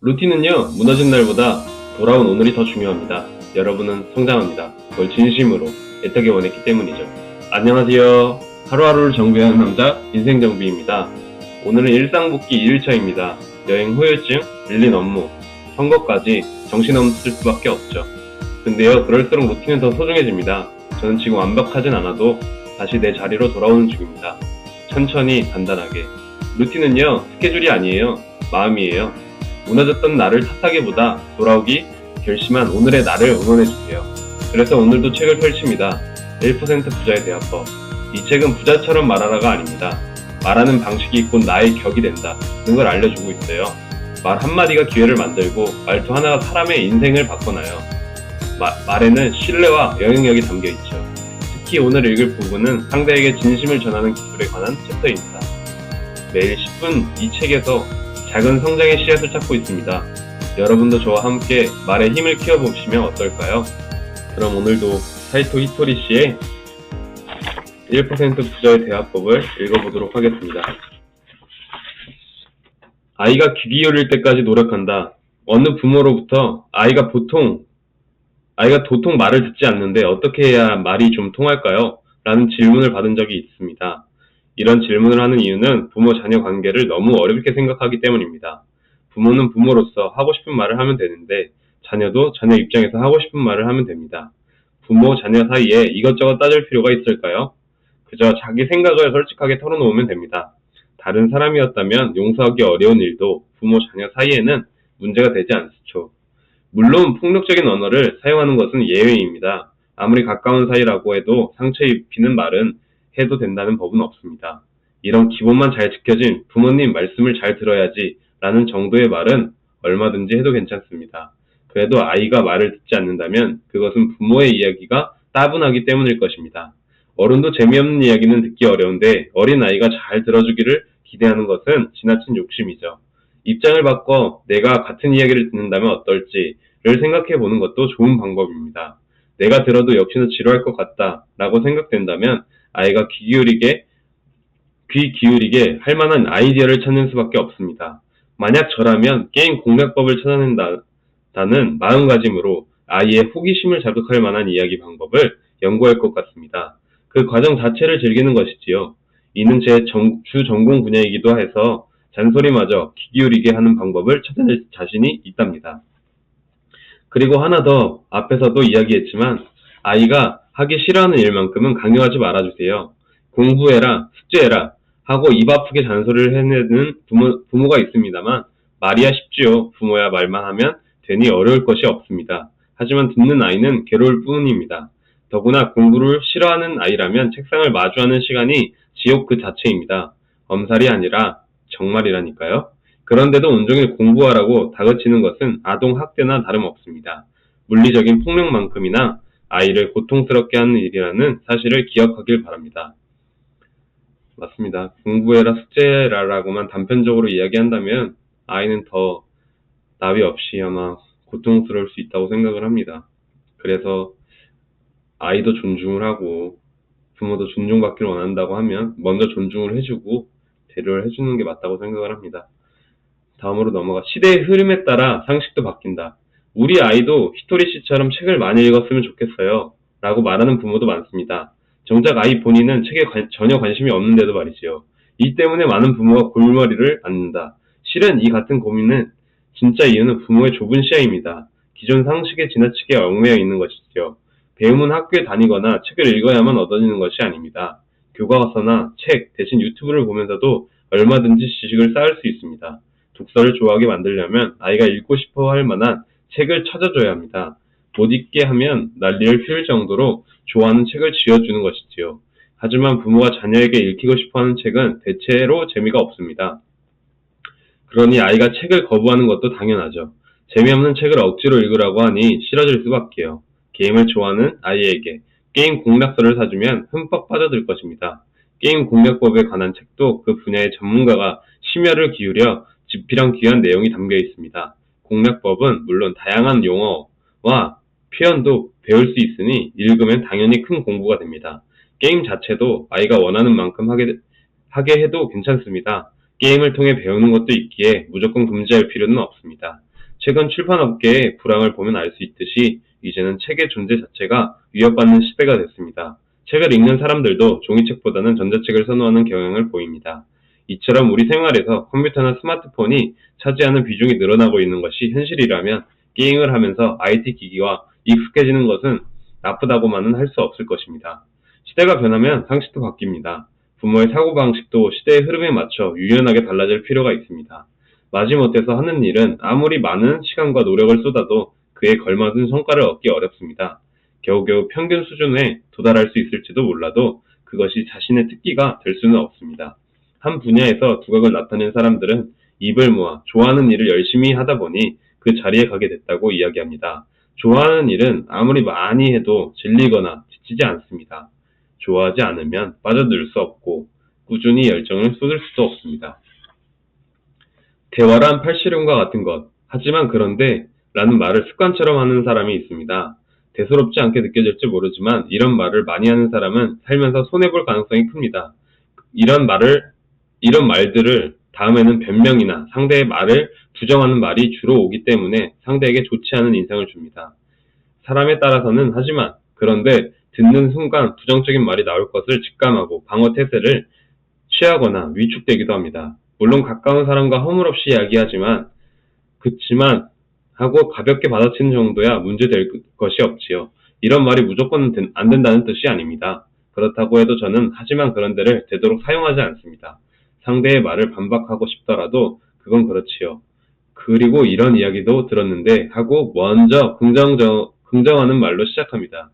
루틴은요, 무너진 날보다 돌아온 오늘이 더 중요합니다. 여러분은 성장합니다. 그걸 진심으로 애타게 원했기 때문이죠. 안녕하세요. 하루하루를 정비하는 남자, 인생정비입니다. 오늘은 일상복귀 2일차입니다. 여행 후유증, 밀린 업무, 선거까지 정신없을 수밖에 없죠. 근데요, 그럴수록 루틴은 더 소중해집니다. 저는 지금 완벽하진 않아도 다시 내 자리로 돌아오는 중입니다. 천천히, 단단하게. 루틴은요, 스케줄이 아니에요. 마음이에요. 무너졌던 나를 탓하기보다 돌아오기 결심한 오늘의 나를 응원해주세요. 그래서 오늘도 책을 펼칩니다. 1% 부자의 대화법. 이 책은 부자처럼 말하라가 아닙니다. 말하는 방식이 곧 나의 격이 된다는 걸 알려주고 있어요. 말 한마디가 기회를 만들고 말투 하나가 사람의 인생을 바꿔놔요. 말에는 신뢰와 영향력이 담겨있죠. 특히 오늘 읽을 부분은 상대에게 진심을 전하는 기술에 관한 챕터입니다. 매일 10분 이 책에서 작은 성장의 씨앗을 찾고 있습니다. 여러분도 저와 함께 말의 힘을 키워보시면 어떨까요? 그럼 오늘도 사이토 히토리 씨의 1% 부자의 대화법을 읽어보도록 하겠습니다. 아이가 귀 기울일 때까지 노력한다. 어느 부모로부터 아이가 도통 말을 듣지 않는데 어떻게 해야 말이 좀 통할까요? 라는 질문을 받은 적이 있습니다. 이런 질문을 하는 이유는 부모-자녀 관계를 너무 어렵게 생각하기 때문입니다. 부모는 부모로서 하고 싶은 말을 하면 되는데 자녀도 자녀 입장에서 하고 싶은 말을 하면 됩니다. 부모-자녀 사이에 이것저것 따질 필요가 있을까요? 그저 자기 생각을 솔직하게 털어놓으면 됩니다. 다른 사람이었다면 용서하기 어려운 일도 부모-자녀 사이에는 문제가 되지 않죠. 물론 폭력적인 언어를 사용하는 것은 예외입니다. 아무리 가까운 사이라고 해도 상처 입히는 말은 해도 된다는 법은 없습니다. 이런 기본만 잘 지켜진 부모님 말씀을 잘 들어야지 라는 정도의 말은 얼마든지 해도 괜찮습니다. 그래도 아이가 말을 듣지 않는다면 그것은 부모의 이야기가 따분하기 때문일 것입니다. 어른도 재미없는 이야기는 듣기 어려운데 어린 아이가 잘 들어주기를 기대하는 것은 지나친 욕심이죠. 입장을 바꿔 내가 같은 이야기를 듣는다면 어떨지를 생각해 보는 것도 좋은 방법입니다. 내가 들어도 역시나 지루할 것 같다 라고 생각된다면 아이가 귀 기울이게 할 만한 아이디어를 찾는 수밖에 없습니다. 만약 저라면 게임 공략법을 찾아낸다는 마음가짐으로 아이의 호기심을 자극할 만한 이야기 방법을 연구할 것 같습니다. 그 과정 자체를 즐기는 것이지요. 이는 제 주 전공 분야이기도 해서 잔소리마저 귀 기울이게 하는 방법을 찾아낼 자신이 있답니다. 그리고 하나 더, 앞에서도 이야기했지만 아이가 하기 싫어하는 일만큼은 강요하지 말아주세요. 공부해라, 숙제해라 하고 입 아프게 잔소리를 해내는 부모가 있습니다만 말이야 쉽지요. 부모야 말만 하면 되니 어려울 것이 없습니다. 하지만 듣는 아이는 괴로울 뿐입니다. 더구나 공부를 싫어하는 아이라면 책상을 마주하는 시간이 지옥 그 자체입니다. 엄살이 아니라 정말이라니까요. 그런데도 온종일 공부하라고 다그치는 것은 아동학대나 다름없습니다. 물리적인 폭력만큼이나 아이를 고통스럽게 하는 일이라는 사실을 기억하길 바랍니다. 맞습니다. 공부해라, 숙제해라라고만 단편적으로 이야기한다면 아이는 더 나위 없이 아마 고통스러울 수 있다고 생각을 합니다. 그래서 아이도 존중을 하고 부모도 존중받기를 원한다고 하면 먼저 존중을 해주고 배려를 해주는 게 맞다고 생각을 합니다. 다음으로 넘어가. 시대의 흐름에 따라 상식도 바뀐다. 우리 아이도 히토리 씨처럼 책을 많이 읽었으면 좋겠어요. 라고 말하는 부모도 많습니다. 정작 아이 본인은 책에 전혀 관심이 없는데도 말이지요. 이 때문에 많은 부모가 골머리를 앓는다. 실은 이 같은 고민은 진짜 이유는 부모의 좁은 시야입니다. 기존 상식에 지나치게 얽매여 있는 것이지요. 배움은 학교에 다니거나 책을 읽어야만 얻어지는 것이 아닙니다. 교과서나 책 대신 유튜브를 보면서도 얼마든지 지식을 쌓을 수 있습니다. 독서를 좋아하게 만들려면 아이가 읽고 싶어 할 만한 책을 찾아줘야 합니다. 못 읽게 하면 난리를 피울 정도로 좋아하는 책을 지어주는 것이지요. 하지만 부모가 자녀에게 읽히고 싶어하는 책은 대체로 재미가 없습니다. 그러니 아이가 책을 거부하는 것도 당연하죠. 재미없는 책을 억지로 읽으라고 하니 싫어질 수밖에요. 게임을 좋아하는 아이에게 게임 공략서를 사주면 흠뻑 빠져들 것입니다. 게임 공략법에 관한 책도 그 분야의 전문가가 심혈을 기울여 집필한 귀한 내용이 담겨 있습니다. 공략법은 물론 다양한 용어와 표현도 배울 수 있으니 읽으면 당연히 큰 공부가 됩니다. 게임 자체도 아이가 원하는 만큼 하게 해도 괜찮습니다. 게임을 통해 배우는 것도 있기에 무조건 금지할 필요는 없습니다. 최근 출판업계의 불황을 보면 알 수 있듯이 이제는 책의 존재 자체가 위협받는 시대가 됐습니다. 책을 읽는 사람들도 종이책보다는 전자책을 선호하는 경향을 보입니다. 이처럼 우리 생활에서 컴퓨터나 스마트폰이 차지하는 비중이 늘어나고 있는 것이 현실이라면 게임을 하면서 IT 기기와 익숙해지는 것은 나쁘다고만은 할 수 없을 것입니다. 시대가 변하면 상식도 바뀝니다. 부모의 사고방식도 시대의 흐름에 맞춰 유연하게 달라질 필요가 있습니다. 마지못해서 하는 일은 아무리 많은 시간과 노력을 쏟아도 그에 걸맞은 성과를 얻기 어렵습니다. 겨우겨우 평균 수준에 도달할 수 있을지도 몰라도 그것이 자신의 특기가 될 수는 없습니다. 한 분야에서 두각을 나타낸 사람들은 입을 모아 좋아하는 일을 열심히 하다 보니 그 자리에 가게 됐다고 이야기합니다. 좋아하는 일은 아무리 많이 해도 질리거나 지치지 않습니다. 좋아하지 않으면 빠져들 수 없고 꾸준히 열정을 쏟을 수도 없습니다. 대화란 팔씨름과 같은 것. 하지만 그런데 라는 말을 습관처럼 하는 사람이 있습니다. 대수롭지 않게 느껴질지 모르지만 이런 말을 많이 하는 사람은 살면서 손해볼 가능성이 큽니다. 이런 말들을 다음에는 변명이나 상대의 말을 부정하는 말이 주로 오기 때문에 상대에게 좋지 않은 인상을 줍니다. 사람에 따라서는 하지만 그런데 듣는 순간 부정적인 말이 나올 것을 직감하고 방어 태세를 취하거나 위축되기도 합니다. 물론 가까운 사람과 허물없이 이야기하지만 그치만 하고 가볍게 받아치는 정도야 문제될 것이 없지요. 이런 말이 무조건 안 된다는 뜻이 아닙니다. 그렇다고 해도 저는 하지만 그런데를 되도록 사용하지 않습니다. 상대의 말을 반박하고 싶더라도 그건 그렇지요. 그리고 이런 이야기도 들었는데 하고 먼저 긍정하는 말로 시작합니다.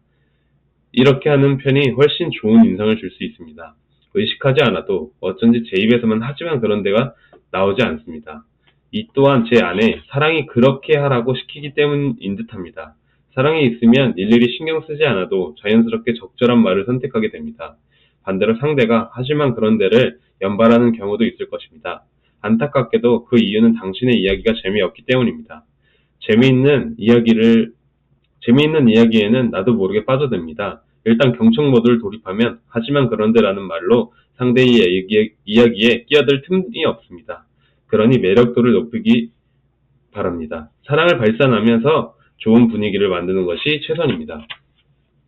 이렇게 하는 편이 훨씬 좋은 인상을 줄 수 있습니다. 의식하지 않아도 어쩐지 제 입에서만 하지만 그런 데가 나오지 않습니다. 이 또한 제 안에 사랑이 그렇게 하라고 시키기 때문인 듯합니다. 사랑이 있으면 일일이 신경 쓰지 않아도 자연스럽게 적절한 말을 선택하게 됩니다. 반대로 상대가 하지만 그런 데를 연발하는 경우도 있을 것입니다. 안타깝게도 그 이유는 당신의 이야기가 재미없기 때문입니다. 재미있는 이야기에는 나도 모르게 빠져듭니다. 일단 경청 모드를 돌입하면 하지만 그런데라는 말로 상대의 이야기에 끼어들 틈이 없습니다. 그러니 매력도를 높이기 바랍니다. 사랑을 발산하면서 좋은 분위기를 만드는 것이 최선입니다.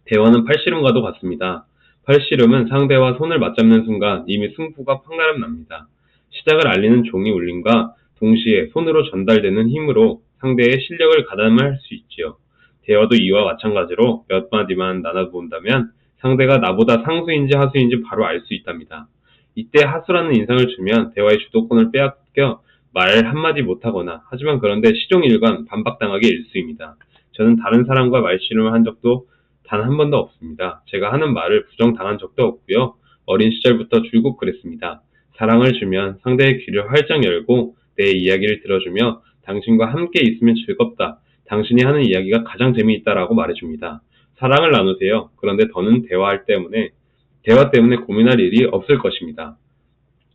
대화는 팔씨름과도 같습니다. 팔씨름은 상대와 손을 맞잡는 순간 이미 승부가 판가름 납니다. 시작을 알리는 종이 울림과 동시에 손으로 전달되는 힘으로 상대의 실력을 가늠할 수 있지요. 대화도 이와 마찬가지로 몇 마디만 나눠본다면 상대가 나보다 상수인지 하수인지 바로 알 수 있답니다. 이때 하수라는 인상을 주면 대화의 주도권을 빼앗겨 말 한마디 못하거나 하지만 그런데 시종일관 반박당하기 일쑤입니다. 저는 다른 사람과 말씨름을 한 적도 단 한 번도 없습니다. 제가 하는 말을 부정당한 적도 없고요. 어린 시절부터 줄곧 그랬습니다. 사랑을 주면 상대의 귀를 활짝 열고 내 이야기를 들어주며 당신과 함께 있으면 즐겁다. 당신이 하는 이야기가 가장 재미있다라고 말해줍니다. 사랑을 나누세요. 그런데 더는 대화 때문에 고민할 일이 없을 것입니다.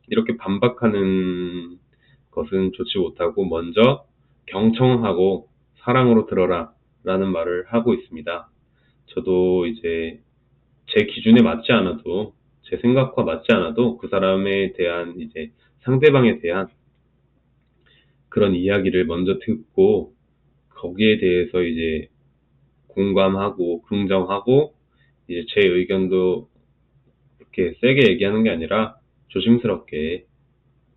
이렇게 반박하는 것은 좋지 못하고 먼저 경청하고 사랑으로 들어라 라는 말을 하고 있습니다. 저도 이제 제 기준에 맞지 않아도 제 생각과 맞지 않아도 그 사람에 대한 이제 상대방에 대한 그런 이야기를 먼저 듣고 거기에 대해서 이제 공감하고 긍정하고 이제 제 의견도 이렇게 세게 얘기하는 게 아니라 조심스럽게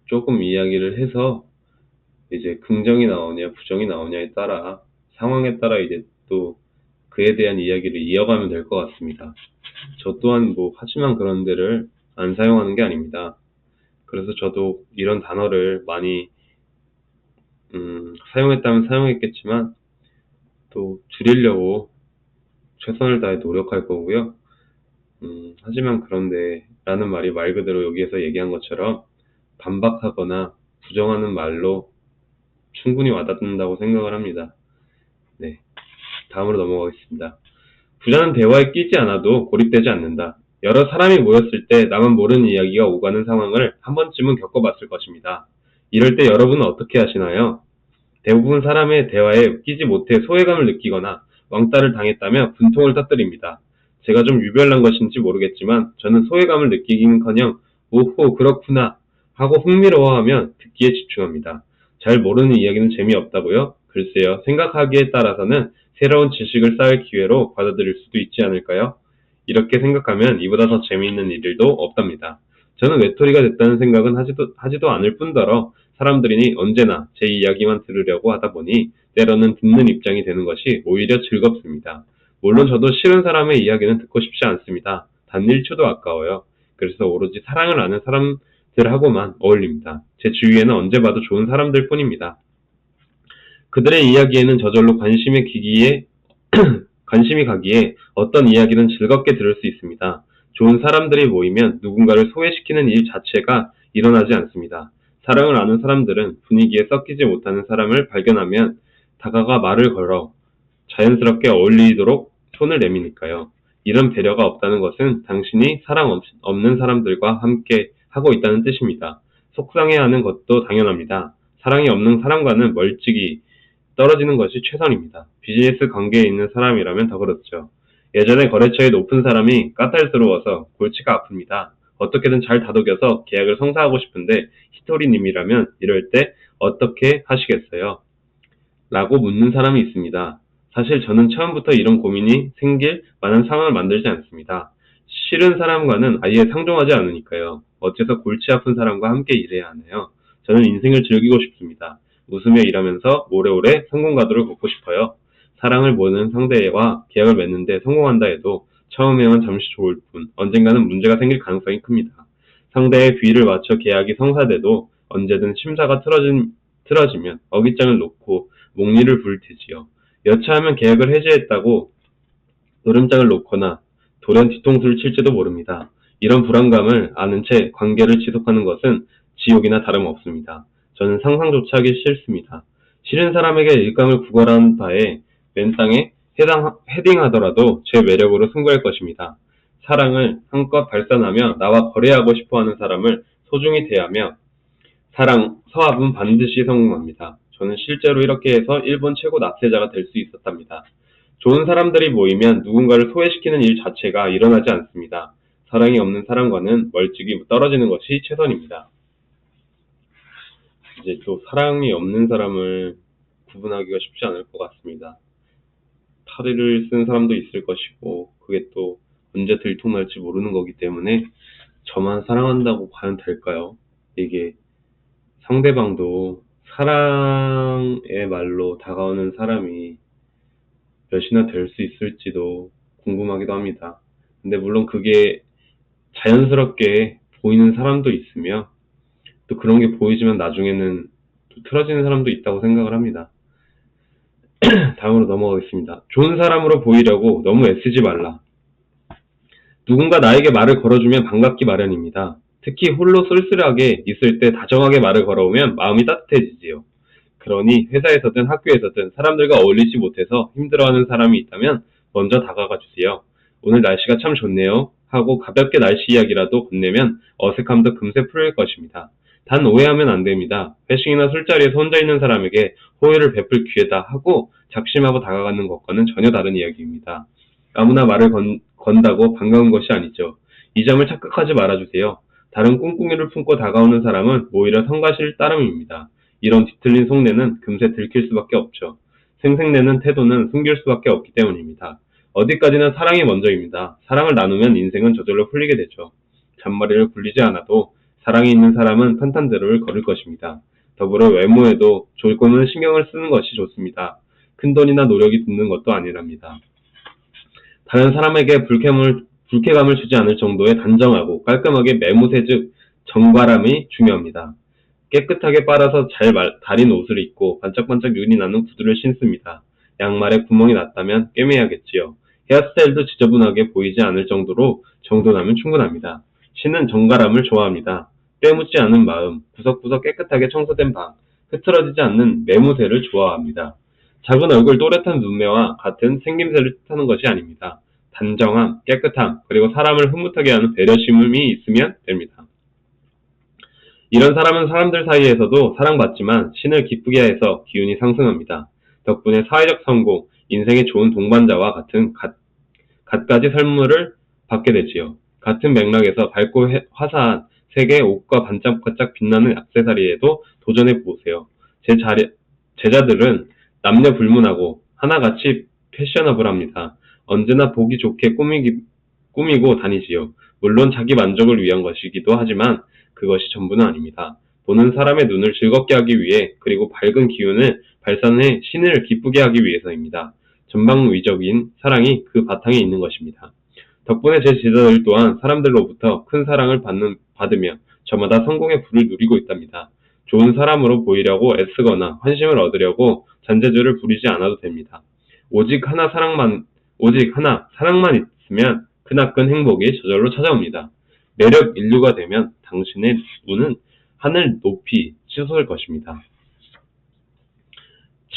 조금 이야기를 해서 이제 긍정이 나오냐 부정이 나오냐에 따라 상황에 따라 이제 또 그에 대한 이야기를 이어가면 될 것 같습니다. 저 또한 하지만 그런 데를 안 사용하는 게 아닙니다. 그래서 저도 이런 단어를 많이 사용했다면 사용했겠지만 또 줄이려고 최선을 다해 노력할 거고요. 하지만 그런데 라는 말이 말 그대로 여기에서 얘기한 것처럼 반박하거나 부정하는 말로 충분히 와닿는다고 생각을 합니다. 네, 다음으로 넘어가겠습니다. 부자는 대화에 끼지 않아도 고립되지 않는다. 여러 사람이 모였을 때 나만 모르는 이야기가 오가는 상황을 한 번쯤은 겪어봤을 것입니다. 이럴 때 여러분은 어떻게 하시나요? 대부분 사람의 대화에 끼지 못해 소외감을 느끼거나 왕따를 당했다며 분통을 터뜨립니다. 제가 좀 유별난 것인지 모르겠지만 저는 소외감을 느끼기는커녕 오호 그렇구나 하고 흥미로워하면 듣기에 집중합니다. 잘 모르는 이야기는 재미없다고요? 글쎄요, 생각하기에 따라서는 새로운 지식을 쌓을 기회로 받아들일 수도 있지 않을까요? 이렇게 생각하면 이보다 더 재미있는 일도 없답니다. 저는 외톨이가 됐다는 생각은 하지도 않을 뿐더러 사람들이 언제나 제 이야기만 들으려고 하다 보니 때로는 듣는 입장이 되는 것이 오히려 즐겁습니다. 물론 저도 싫은 사람의 이야기는 듣고 싶지 않습니다. 단 1초도 아까워요. 그래서 오로지 사랑을 아는 사람들하고만 어울립니다. 제 주위에는 언제 봐도 좋은 사람들 뿐입니다. 그들의 이야기에는 저절로 관심이 가기에 어떤 이야기는 즐겁게 들을 수 있습니다. 좋은 사람들이 모이면 누군가를 소외시키는 일 자체가 일어나지 않습니다. 사랑을 아는 사람들은 분위기에 섞이지 못하는 사람을 발견하면 다가가 말을 걸어 자연스럽게 어울리도록 손을 내미니까요. 이런 배려가 없다는 것은 당신이 사랑 없는 사람들과 함께 하고 있다는 뜻입니다. 속상해하는 것도 당연합니다. 사랑이 없는 사람과는 멀찍이 떨어지는 것이 최선입니다. 비즈니스 관계에 있는 사람이라면 더 그렇죠. 예전에 거래처에 높은 사람이 까탈스러워서 골치가 아픕니다. 어떻게든 잘 다독여서 계약을 성사하고 싶은데 히토리님이라면 이럴 때 어떻게 하시겠어요? 라고 묻는 사람이 있습니다. 사실 저는 처음부터 이런 고민이 생길 만한 상황을 만들지 않습니다. 싫은 사람과는 아예 상종하지 않으니까요. 어째서 골치 아픈 사람과 함께 일해야 하나요? 저는 인생을 즐기고 싶습니다. 웃으며 일하면서 오래오래 성공가도를 걷고 싶어요. 사랑을 모르는 상대와 계약을 맺는데 성공한다 해도 처음에만 잠시 좋을 뿐 언젠가는 문제가 생길 가능성이 큽니다. 상대의 비위를 맞춰 계약이 성사돼도 언제든 심사가 틀어지면 어깃장을 놓고 목리를 부릴 테지요. 여차하면 계약을 해지했다고 노름장을 놓거나 돌연 뒤통수를 칠지도 모릅니다. 이런 불안감을 아는 채 관계를 지속하는 것은 지옥이나 다름없습니다. 저는 상상조차 하기 싫습니다. 싫은 사람에게 일감을 구걸한 바에 맨땅에 헤딩하더라도 제 매력으로 승부할 것입니다. 사랑을 한껏 발산하며 나와 거래하고 싶어하는 사람을 소중히 대하며 사합은 반드시 성공합니다. 저는 실제로 이렇게 해서 일본 최고 납세자가 될 수 있었답니다. 좋은 사람들이 모이면 누군가를 소외시키는 일 자체가 일어나지 않습니다. 사랑이 없는 사람과는 멀찍이 떨어지는 것이 최선입니다. 이제 또 사랑이 없는 사람을 구분하기가 쉽지 않을 것 같습니다. 탈의를 쓴 사람도 있을 것이고 그게 또 언제 들통날지 모르는 거기 때문에 저만 사랑한다고 과연 될까요? 이게 상대방도 사랑의 말로 다가오는 사람이 몇이나 될 수 있을지도 궁금하기도 합니다. 근데 물론 그게 자연스럽게 보이는 사람도 있으며 또 그런 게 보이지만 나중에는 또 틀어지는 사람도 있다고 생각을 합니다. 다음으로 넘어가겠습니다. 좋은 사람으로 보이려고 너무 애쓰지 말라. 누군가 나에게 말을 걸어주면 반갑기 마련입니다. 특히 홀로 쓸쓸하게 있을 때 다정하게 말을 걸어오면 마음이 따뜻해지지요. 그러니 회사에서든 학교에서든 사람들과 어울리지 못해서 힘들어하는 사람이 있다면 먼저 다가가 주세요. 오늘 날씨가 참 좋네요 하고 가볍게 날씨 이야기라도 건네면 어색함도 금세 풀릴 것입니다. 단 오해하면 안 됩니다. 회식이나 술자리에서 혼자 있는 사람에게 호의를 베풀 기회다 하고 작심하고 다가가는 것과는 전혀 다른 이야기입니다. 아무나 말을 건다고 반가운 것이 아니죠. 이 점을 착각하지 말아주세요. 다른 꿍꿍이를 품고 다가오는 사람은 오히려 성가실 따름입니다. 이런 뒤틀린 속내는 금세 들킬 수밖에 없죠. 생색내는 태도는 숨길 수밖에 없기 때문입니다. 어디까지나 사랑이 먼저입니다. 사랑을 나누면 인생은 저절로 풀리게 되죠. 잔머리를 굴리지 않아도 사랑이 있는 사람은 탄탄대로를 걸을 것입니다. 더불어 외모에도 조금은 신경을 쓰는 것이 좋습니다. 큰돈이나 노력이 드는 것도 아니랍니다. 다른 사람에게 불쾌감을 주지 않을 정도의 단정하고 깔끔하게 매무새 즉 정갈함이 중요합니다. 깨끗하게 빨아서 잘 다린 옷을 입고 반짝반짝 윤이 나는 구두를 신습니다. 양말에 구멍이 났다면 꿰매야겠지요. 헤어스타일도 지저분하게 보이지 않을 정도로 정돈하면 충분합니다. 신은 정갈함을 좋아합니다. 때묻지 않은 마음, 구석구석 깨끗하게 청소된 방, 흐트러지지 않는 매무새를 좋아합니다. 작은 얼굴 또렷한 눈매와 같은 생김새를 뜻하는 것이 아닙니다. 단정함, 깨끗함, 그리고 사람을 흐뭇하게 하는 배려심이 있으면 됩니다. 이런 사람은 사람들 사이에서도 사랑받지만 신을 기쁘게 해서 기운이 상승합니다. 덕분에 사회적 성공, 인생의 좋은 동반자와 같은 갖가지 선물을 받게 되지요. 같은 맥락에서 밝고 화사한 색의 옷과 반짝반짝 빛나는 액세서리에도 도전해 보세요. 제 제자들은 남녀 불문하고 하나같이 패셔너블합니다. 언제나 보기 좋게 꾸미고 다니지요. 물론 자기 만족을 위한 것이기도 하지만 그것이 전부는 아닙니다. 보는 사람의 눈을 즐겁게 하기 위해 그리고 밝은 기운을 발산해 신을 기쁘게 하기 위해서입니다. 전방위적인 사랑이 그 바탕에 있는 것입니다. 덕분에 제 제자들 또한 사람들로부터 큰 사랑을 받으며 저마다 성공의 부를 누리고 있답니다. 좋은 사람으로 보이려고 애쓰거나 환심을 얻으려고 잔재주를 부리지 않아도 됩니다. 오직 하나, 사랑만 있으면 크나큰 행복이 저절로 찾아옵니다. 매력 인류가 되면 당신의 눈은 하늘 높이 치솟을 것입니다.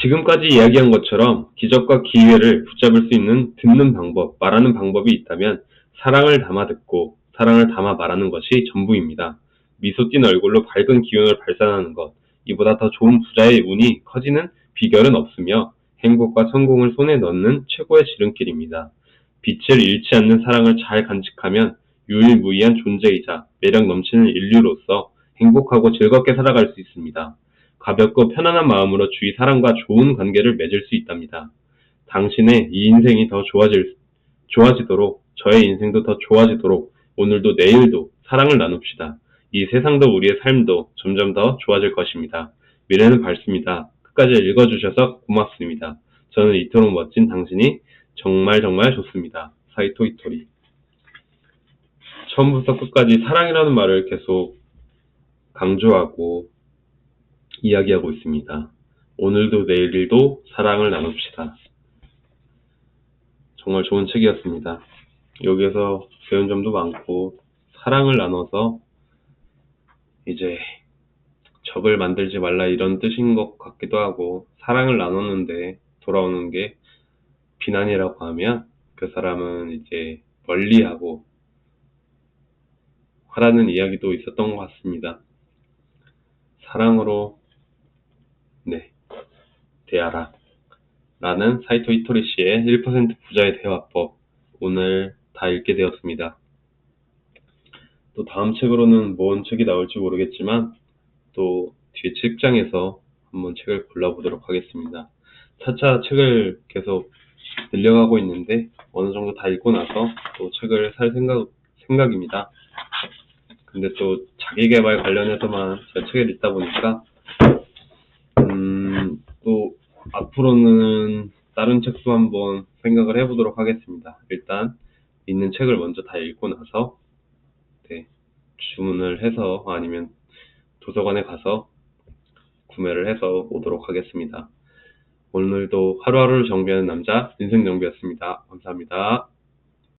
지금까지 이야기한 것처럼 기적과 기회를 붙잡을 수 있는 듣는 방법, 말하는 방법이 있다면 사랑을 담아 듣고 사랑을 담아 말하는 것이 전부입니다. 미소 띤 얼굴로 밝은 기운을 발산하는 것, 이보다 더 좋은 부자의 운이 커지는 비결은 없으며 행복과 성공을 손에 넣는 최고의 지름길입니다. 빛을 잃지 않는 사랑을 잘 간직하면 유일무이한 존재이자 매력 넘치는 인류로서 행복하고 즐겁게 살아갈 수 있습니다. 가볍고 편안한 마음으로 주위 사람과 좋은 관계를 맺을 수 있답니다. 당신의 이 인생이 더 좋아지도록, 저의 인생도 더 좋아지도록 오늘도 내일도 사랑을 나눕시다. 이 세상도 우리의 삶도 점점 더 좋아질 것입니다. 미래는 밝습니다. 끝까지 읽어주셔서 고맙습니다. 저는 이토록 멋진 당신이 정말 정말 좋습니다. 사이토 이토리. 처음부터 끝까지 사랑이라는 말을 계속 강조하고 이야기하고 있습니다. 오늘도 내일도 사랑을 나눕시다. 정말 좋은 책이었습니다. 여기에서 배운 점도 많고 사랑을 나눠서 이제 적을 만들지 말라 이런 뜻인 것 같기도 하고, 사랑을 나눴는데 돌아오는 게 비난이라고 하면 그 사람은 이제 멀리하고 하라는 이야기도 있었던 것 같습니다. 사랑으로 대하라 라는 사이토 이토리 씨의 1% 부자의 대화법, 오늘 다 읽게 되었습니다. 또 다음 책으로는 뭔 책이 나올지 모르겠지만 또 뒤에 책장에서 한번 책을 골라보도록 하겠습니다. 차차 책을 계속 늘려가고 있는데 어느 정도 다 읽고 나서 또 책을 살 생각입니다. 근데 또 자기계발 관련해서만 제가 책을 읽다 보니까 또 앞으로는 다른 책도 한번 생각을 해보도록 하겠습니다. 일단 있는 책을 먼저 다 읽고 나서 주문을 해서 아니면 도서관에 가서 구매를 해서 오도록 하겠습니다. 오늘도 하루하루를 정비하는 남자 인생정비였습니다. 감사합니다.